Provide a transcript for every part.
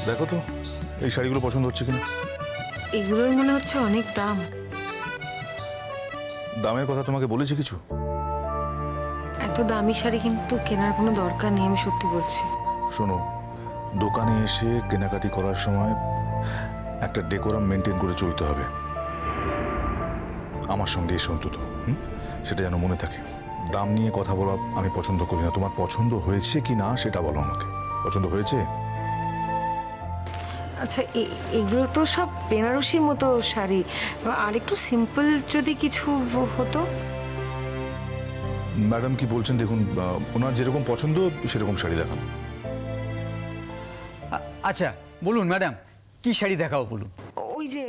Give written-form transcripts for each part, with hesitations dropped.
দেখো তো এই শাড়িগুলো পছন্দ হচ্ছে কিনা। এগুলোর মনে হচ্ছে অনেক দাম। দামের কথা তোমাকে বলেছি কিছু? এত দামি শাড়ি কিন্তু কেনার কোনো দরকার নেই, আমি সত্যি বলছি। শোনো, দোকানে এসে কেনাকাটি করার সময় একটা ডেকোরাম মেনটেন করে চলতে হবে। আমার সঙ্গে এসে অন্তত সেটা যেন মনে থাকে। দাম নিয়ে কথা বলা আমি পছন্দ করি না। তোমার পছন্দ হয়েছে কি না সেটা বলো আমাকে। পছন্দ হয়েছে? আচ্ছা, এগুলো তো সব বেনারসির মতো শাড়ি, আর একটু সিম্পল যদি কিছু হতো। ম্যাডাম কি বলছেন দেখুন, ওনার যেরকম পছন্দ সেরকম শাড়ি দেখান। আচ্ছা বলুন ম্যাডাম, কি শাড়ি দেখাও বলুন। ওই যে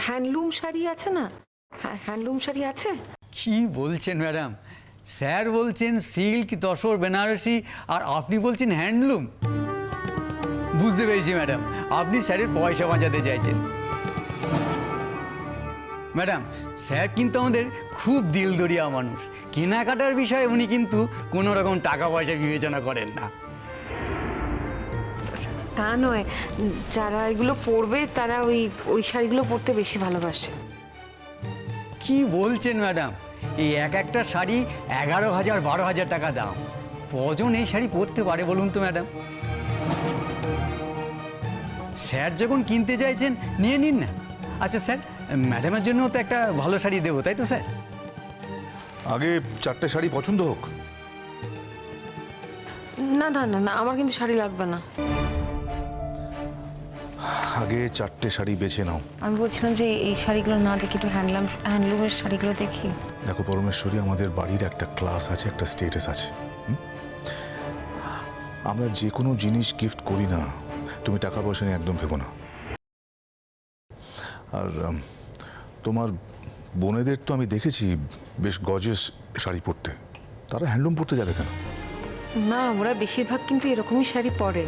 হ্যান্ডলুম শাড়ি আছে না, হ্যান্ডলুম শাড়ি আছে। কি বলছেন ম্যাডাম? স্যার বলছেন সিল্ক, তসর, বেনারসি, আর আপনি বলছেন হ্যান্ডলুম। বুঝতে পেরেছি ম্যাডাম, আপনি স্যারের পয়সা বাঁচাতে চাইছেন। ম্যাডাম, স্যার কিন্তু আমাদের খুব দিলদরিয়া মানুষ। কেনাকাটার বিষয়ে উনি কিন্তু কোনো রকম টাকা পয়সা বিবেচনা করেন না। তা নয়, যারা এগুলো পরবে তারা ওই ওই শাড়িগুলো পরতে বেশি ভালোবাসে। কি বলছেন ম্যাডাম? এই একটা শাড়ি 11,000 12,000 টাকা দাম। কজন এই শাড়ি পরতে পারে বলুন তো ম্যাডাম? স্যার যখন কিনতে চাইছেন নিয়ে নিন না। আচ্ছা স্যার, ম্যাডামের জন্য তো একটা ভালো শাড়ি দেবো, তাই তো স্যার? আগে 4টে শাড়ি পছন্দ হোক। না না না না, আমার কিন্তু শাড়ি লাগবে না। আগে 4টে শাড়ি বেছে নাও। আমি বলছিলাম যে এই শাড়িগুলো না দেখি, একটু হ্যান্ডলুমের শাড়িগুলো দেখি। দেখো পরমেশ্বরী, আমাদের বাড়ির একটা ক্লাস আছে, একটা স্টেটাস আছে। আমরা যে কোনো জিনিস গিফট করি না তুমি টাকা পয়সা নিয়ে একদম ভেবো না। আর তোমার বোনেদের তো আমি দেখেছি বেশ গর্জিয়াস শাড়ি পরতে, তারা হ্যান্ডলুম পরতে যাবে কেন? না, ওরা বেশিরভাগ কিন্তু এরকমই শাড়ি পরে।